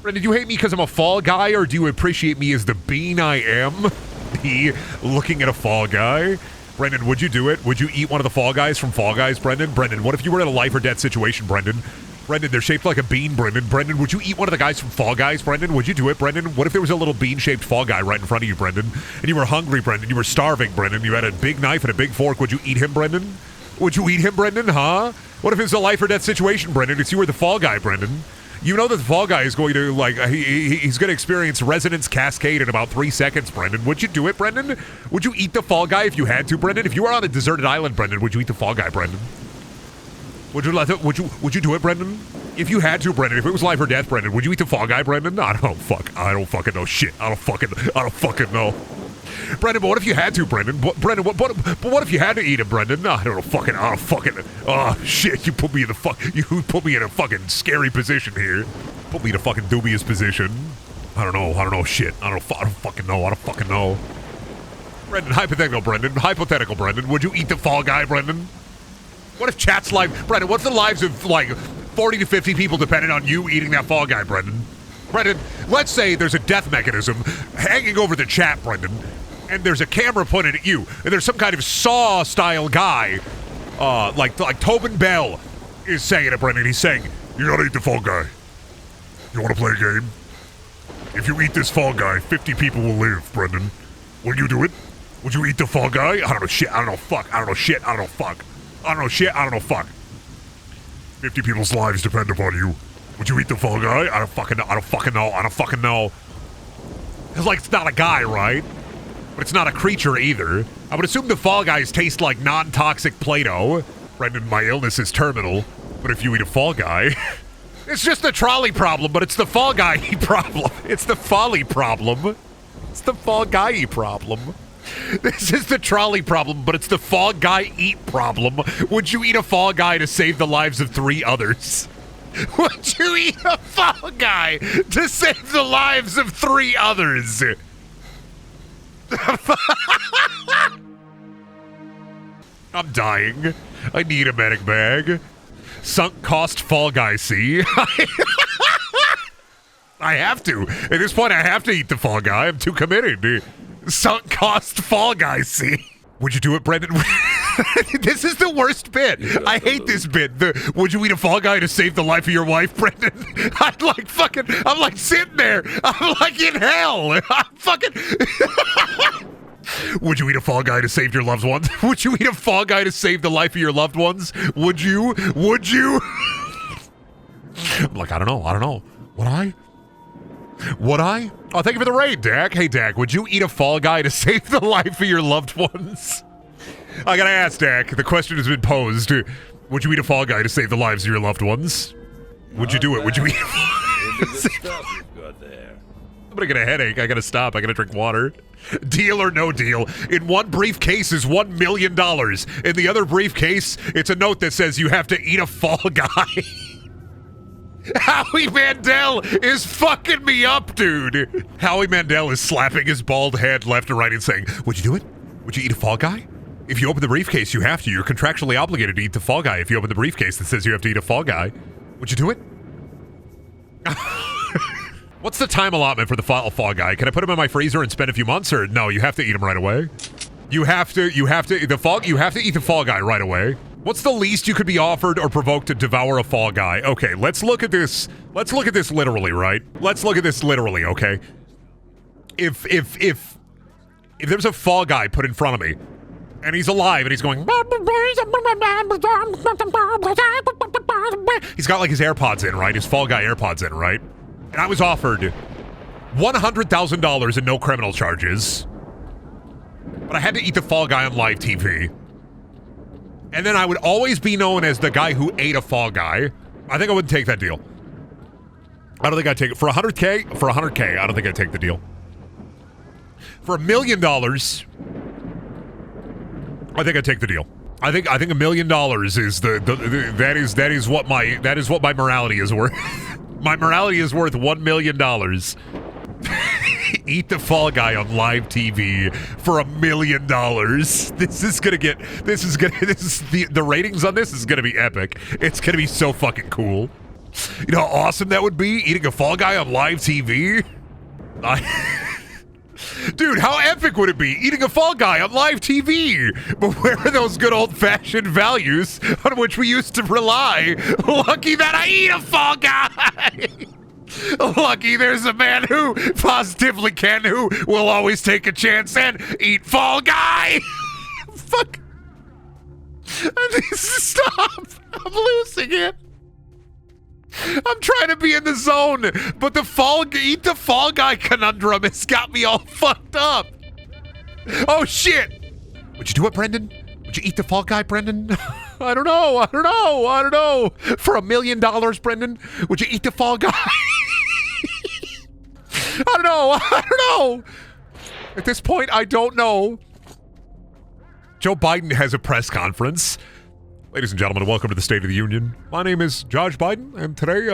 Brendan, do you hate me because I'm a fall guy, or do you appreciate me as the bean I am? Me looking at a fall guy? Brendan, would you do it? Would you eat one of the fall guys from Fall Guys, Brendan? Brendan, what if you were in a life or death situation, Brendan? Brendan, they're shaped like a bean, Brendan. Brendan, would you eat one of the guys from Fall Guys, Brendan? Would you do it, Brendan? What if there was a little bean-shaped fall guy right in front of you, Brendan? And you were hungry, Brendan. You were starving, Brendan. You had a big knife and a big fork. Would you eat him, Brendan? Would you eat him, Brendan, huh? What if it's a life or death situation, Brendan? It's you were the fall guy, Brendan. You know that the fall guy is going to, like, he's going to experience resonance cascade in about 3 seconds, Brendan. Would you do it, Brendan? Would you eat the fall guy if you had to, Brendan? If you were on a deserted island, Brendan, would you eat the fall guy, Brendan? Would you do it, Brendan? If you had to, Brendan, if it was life or death, Brendan, would you eat the fall guy, Brendan? I don't fucking know shit. I don't fucking know. Brendan, but what if you had to, Brendan? Brendan, what if you had to eat him, Brendan? No, I don't fucking, oh shit, you put me in a fucking scary position here. Put me in a fucking dubious position. I don't know shit. I don't fucking know. Brendan, hypothetical, Brendan, would you eat the fall guy, Brendan? What if chat's life, Brendan, what's the lives of, like, 40 to 50 people dependent on you eating that fall guy, Brendan? Brendan, let's say there's a death mechanism hanging over the chat, Brendan, and there's a camera pointed at you, and there's some kind of Saw-style guy, like Tobin Bell is saying it, Brendan. He's saying, you gotta eat the fall guy. You wanna play a game? If you eat this fall guy, 50 people will live, Brendan. Will you do it? Would you eat the fall guy? I don't know shit, I don't know fuck, I don't know shit, I don't know fuck. I don't know shit, I don't know fuck. 50 people's lives depend upon you. Would you eat the fall guy? I don't fucking know. It's like, it's not a guy, right? But it's not a creature either. I would assume the fall guys taste like non-toxic Play-Doh. Brendan, my illness is terminal. But if you eat a fall guy... It's just a trolley problem, but it's the fall guy problem. It's the folly problem. It's the fall guy problem. This is the trolley problem, but it's the fall guy eat problem. Would you eat a fall guy to save the lives of 3 others? Would you eat a fall guy to save the lives of 3 others? I'm dying. I need a medic bag. Sunk cost fall guy, see? I have to. At this point, I have to eat the fall guy. I'm too committed. Sunk cost fall guy, see? Would you do it, Brendan? This is the worst bit. I hate this bit. Would you eat a fall guy to save the life of your wife, Brendan? I'm like sitting there. I'm like in hell. I'm fucking... Would you eat a fall guy to save your loved ones? Would you eat a fall guy to save the life of your loved ones? Would you? I'm like, I don't know. Would I? Oh, thank you for the raid, Dak. Hey, Dak, would you eat a fall guy to save the life of your loved ones? I gotta ask, Dak. The question has been posed. Would you eat a fall guy to save the lives of your loved ones? Would you do it? Would you eat I'm gonna get a headache. I gotta stop. I gotta drink water. Deal or no deal? In one briefcase is $1 million. In the other briefcase, it's a note that says you have to eat a fall guy. Howie Mandel is fucking me up, dude. Howie Mandel is slapping his bald head left and right and saying, would you do it? Would you eat a fall guy? If you open the briefcase, you have to. You're contractually obligated to eat the fall guy if you open the briefcase that says you have to eat a fall guy. Would you do it? What's the time allotment for the fall guy? Can I put him in my freezer and spend a few months, or no, you have to eat him right away? You have to eat the fall guy right away. What's the least you could be offered or provoked to devour a fall guy? Okay, let's look at this literally, right? Let's look at this literally, okay? If there's a fall guy put in front of me, and he's alive, and he's going... He's got, like, his AirPods in, right? His fall guy AirPods in, right? And I was offered $100,000 and no criminal charges. But I had to eat the fall guy on live TV. And then I would always be known as the guy who ate a fall guy. I think I wouldn't take that deal. I don't think I'd take it. For $100K, I don't think I'd take the deal. For $1 million, I think I'd take the deal. I think $1 million is that is what my morality is worth. My morality is worth $1 million. Eat the Fall Guy on live TV for $1 million. The ratings on this is gonna be epic. It's gonna be so fucking cool. You know how awesome that would be? Eating a Fall Guy on live TV? Dude, how epic would it be? Eating a Fall Guy on live TV? But where are those good old-fashioned values on which we used to rely? Lucky that I eat a Fall Guy! Lucky there's a man who positively can, who will always take a chance and eat Fall Guy! Fuck. Stop! I'm losing it. I'm trying to be in the zone, but eat the Fall Guy conundrum has got me all fucked up. Oh shit! Would you do it, Brendan? Would you eat the Fall Guy, Brendan? I don't know. For $1 million, Brendan, would you eat the Fall Guy? I don't know. At this point, I don't know. Joe Biden has a press conference. Ladies and gentlemen, welcome to the State of the Union. My name is Josh Biden, and today,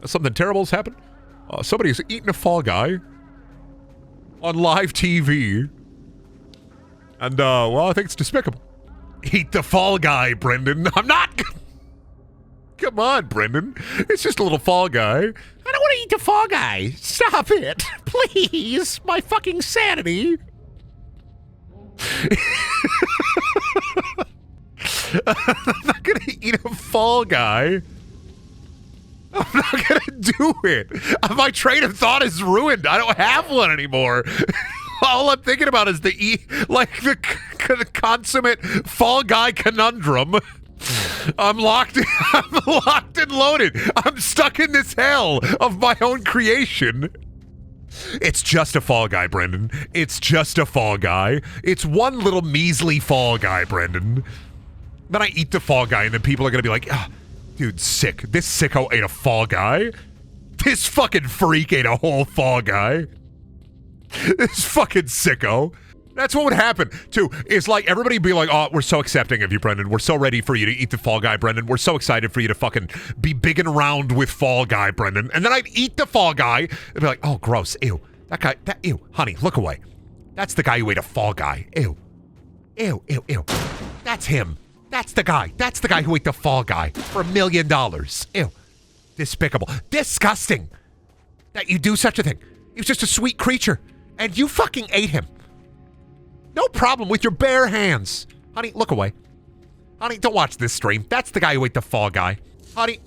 something terrible has happened. Somebody's eaten a Fall Guy on live TV. And, well, I think it's despicable. Eat the Fall Guy, Brendan. I'm not... Come on, Brendan. It's just a little Fall Guy. I don't want to eat the Fall Guy. Stop it. Please. My fucking sanity. I'm not gonna eat a Fall Guy. I'm not gonna do it. My train of thought is ruined. I don't have one anymore. All I'm thinking about is the consummate Fall Guy conundrum. I'm locked and loaded. I'm stuck in this hell of my own creation. It's just a Fall Guy, Brendan. It's just a Fall Guy. It's one little measly Fall Guy, Brendan. Then I eat the Fall Guy, and then people are gonna be like, oh, dude, sick. This sicko ate a Fall Guy. This fucking freak ate a whole Fall Guy. This fucking sicko. That's what would happen, too, is like everybody be like, oh, we're so accepting of you, Brendan. We're so ready for you to eat the Fall Guy, Brendan. We're so excited for you to fucking be big and round with Fall Guy, Brendan. And then I'd eat the Fall Guy and be like, oh, gross. Ew. That guy, ew. Honey, look away. That's the guy who ate a Fall Guy. Ew. Ew, ew, ew. That's him. That's the guy. That's the guy who ate the Fall Guy for $1 million. Ew. Despicable. Disgusting that you do such a thing. He was just a sweet creature, and you fucking ate him. No problem with your bare hands. Honey, look away. Honey, don't watch this stream. That's the guy who ate the Fall Guy. Honey,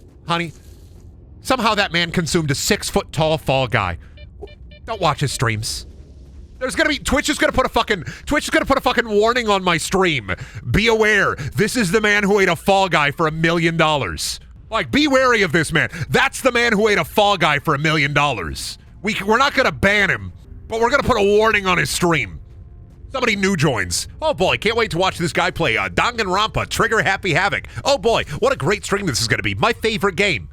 somehow that man consumed a 6-foot-tall Fall Guy. Don't watch his streams. Twitch is gonna put a fucking warning on my stream. Be aware, this is the man who ate a Fall Guy for $1 million. Like, be wary of this man. That's the man who ate a Fall Guy for $1 million. We're not gonna ban him, but we're gonna put a warning on his stream. Somebody new joins. Oh boy, can't wait to watch this guy play Danganronpa, Trigger Happy Havoc. Oh boy, what a great stream this is gonna be. My favorite game.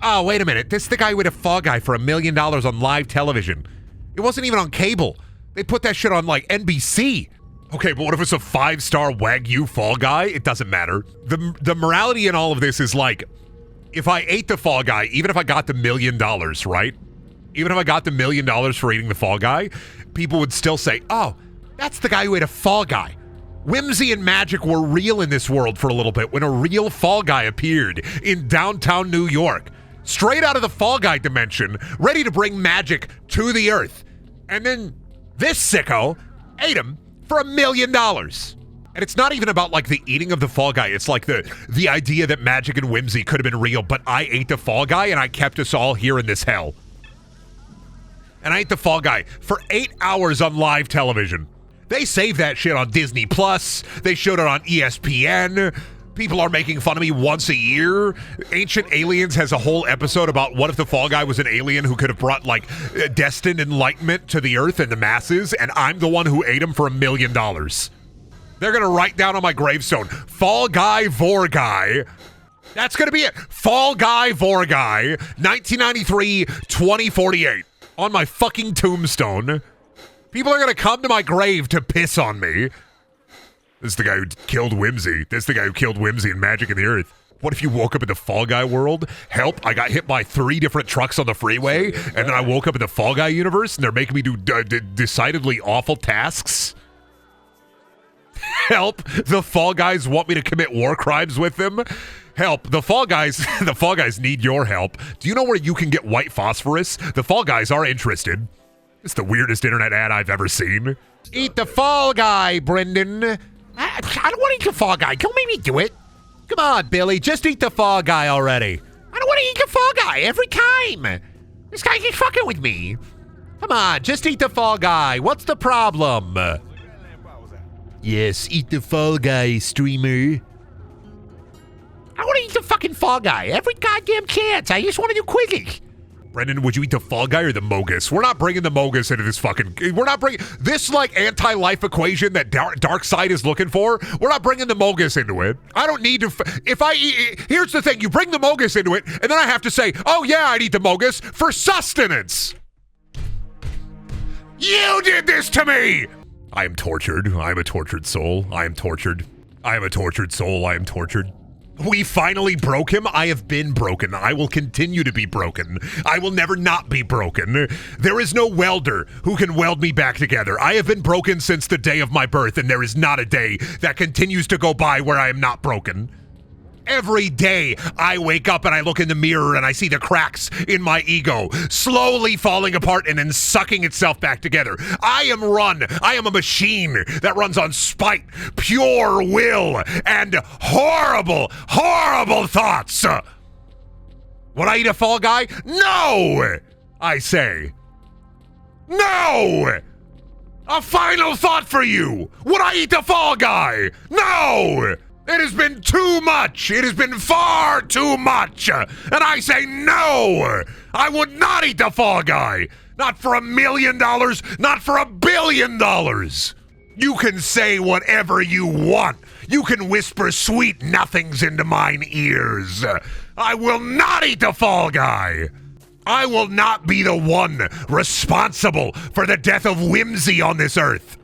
Oh, wait a minute. This is the guy who ate a Fall Guy for $1 million on live television. It wasn't even on cable. They put that shit on, like, NBC. Okay, but what if it's a 5-star Wagyu Fall Guy? It doesn't matter. The morality in all of this is, like, if I ate the Fall Guy, even if I got the $1 million, right? Even if I got the $1 million for eating the Fall Guy, people would still say, oh, that's the guy who ate a Fall Guy. Whimsy and magic were real in this world for a little bit when a real Fall Guy appeared in downtown New York. Straight out of the Fall Guy dimension, ready to bring magic to the earth. And then this sicko ate him for $1 million. And it's not even about, like, the eating of the Fall Guy. It's like the idea that magic and whimsy could have been real, but I ate the Fall Guy and I kept us all here in this hell. And I ate the Fall Guy for 8 hours on live television. They saved that shit on Disney Plus. They showed it on ESPN. People are making fun of me once a year. Ancient Aliens has a whole episode about what if the Fall Guy was an alien who could have brought, like, destined enlightenment to the earth and the masses, and I'm the one who ate him for $1 million. They're going to write down on my gravestone, Fall Guy Vorguy. That's going to be it. Fall Guy Vorguy, 1993, 2048. On my fucking tombstone. People are going to come to my grave to piss on me. This is the guy who killed Whimsy. This is the guy who killed Whimsy and Magic in the Earth. What if you woke up in the Fall Guy world? Help, I got hit by 3 different trucks on the freeway, and then I woke up in the Fall Guy universe, and they're making me do decidedly awful tasks? Help, the Fall Guys want me to commit war crimes with them? Help, the Fall Guys need your help. Do you know where you can get white phosphorus? The Fall Guys are interested. It's the weirdest internet ad I've ever seen. Eat the Fall Guy, Brendan. I don't want to eat the Fall Guy. Don't make me do it. Come on, Billy, just eat the Fall Guy already. I don't want to eat the Fall Guy every time. This guy keeps fucking with me. Come on, just eat the Fall Guy. What's the problem? Yes, eat the Fall Guy, streamer. I want to eat the fucking Fall Guy every goddamn chance. I just want to do quizzes. Brendan, would you eat the Fall Guy or the Mogus? We're not bringing the Mogus into this fucking... We're not bringing... This, like, anti-life equation that Dark Side is looking for, we're not bringing the Mogus into it. I don't need to... If I eat... Here's the thing. You bring the Mogus into it, and then I have to say, oh, yeah, I'd eat the Mogus for sustenance. You did this to me! I am tortured. I am a tortured soul. I am tortured. I am a tortured soul. I am tortured. We finally broke him. I have been broken. I will continue to be broken. I will never not be broken. There is no welder who can weld me back together. I have been broken since the day of my birth, and there is not a day that continues to go by where I am not broken. Every day I wake up and I look in the mirror and I see the cracks in my ego slowly falling apart and then sucking itself back together. I am a machine that runs on spite, pure will, and horrible, horrible thoughts. Would I eat a Fall Guy? No, I say. No! A final thought for you. Would I eat the Fall Guy? No! It has been too much. It has been far too much. And I say no. I would not eat the Fall Guy. Not for $1 million. Not for $1 billion. You can say whatever you want. You can whisper sweet nothings into mine ears. I will not eat the Fall Guy. I will not be the one responsible for the death of Whimsy on this earth.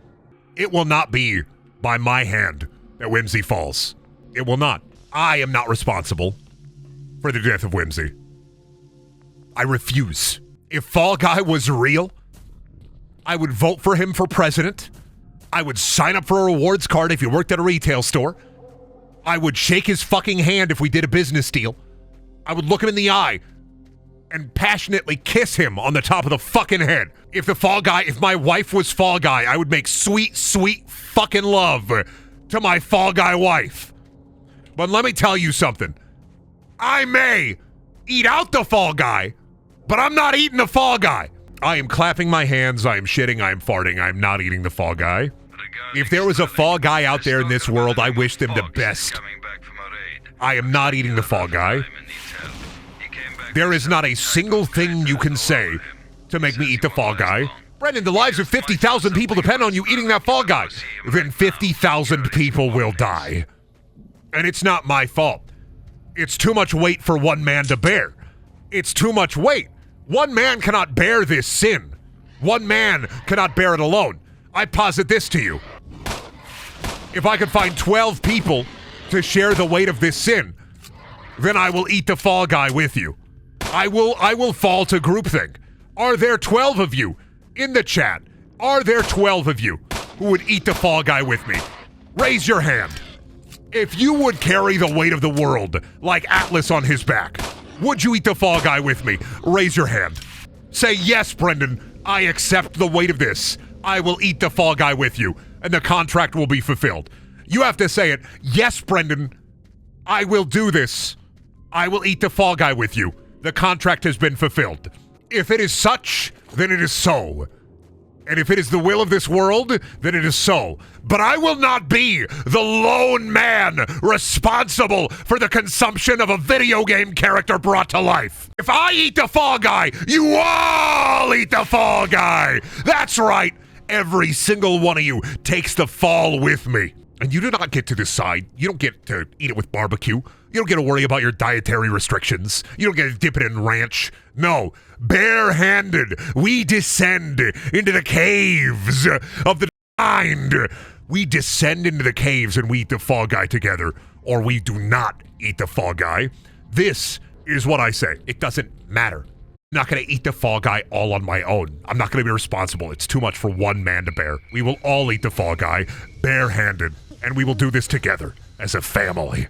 It will not be by my hand that Whimsy falls. It will not. I am not responsible for the death of Whimsy. I refuse. If Fall Guy was real, I would vote for him for president. I would sign up for a rewards card if he worked at a retail store. I would shake his fucking hand if we did a business deal. I would look him in the eye and passionately kiss him on the top of the fucking head. If my wife was Fall Guy, I would make sweet, sweet fucking love to my Fall Guy wife. But let me tell you something. I may eat out the Fall Guy, but I'm not eating the Fall Guy. I am clapping my hands, I am shitting, I am farting, I am not eating the Fall Guy. If there was a Fall Guy out there in this world, I wish them the best. I am not eating the Fall Guy. There is not a single thing you can say to make me eat the Fall Guy. Brendan, the lives of 50,000 people depend on you eating that Fall Guy. Then 50,000 people will die. And it's not my fault. It's too much weight for one man to bear. It's too much weight. One man cannot bear this sin. One man cannot bear it alone. I posit this to you. If I could find 12 people to share the weight of this sin, then I will eat the Fall Guy with you. I will fall to groupthink. Are there 12 of you in the chat? Are there 12 of you who would eat the Fall Guy with me? Raise your hand. If you would carry the weight of the world like Atlas on his back, would you eat the Fall Guy with me? Raise your hand. Say, yes, Brendan, I accept the weight of this. I will eat the Fall Guy with you, and the contract will be fulfilled. You have to say it. Yes, Brendan, I will do this. I will eat the Fall Guy with you. The contract has been fulfilled. If it is such, then it is so. And if it is the will of this world, then it is so. But I will not be the lone man responsible for the consumption of a video game character brought to life. If I eat the Fall Guy, you all eat the Fall Guy. That's right. Every single one of you takes the fall with me. And you do not get to decide. You don't get to eat it with barbecue. You don't get to worry about your dietary restrictions. You don't get to dip it in ranch. No, bare-handed, we descend into the caves of the mind. We descend into the caves and we eat the Fall Guy together, or we do not eat the fall guy. This is what I say. It doesn't matter. I'm not going to eat the fall guy all on my own. I'm not going to be responsible. It's too much for one man to bear. We will all eat the fall guy barehanded, and we will do this together as a family.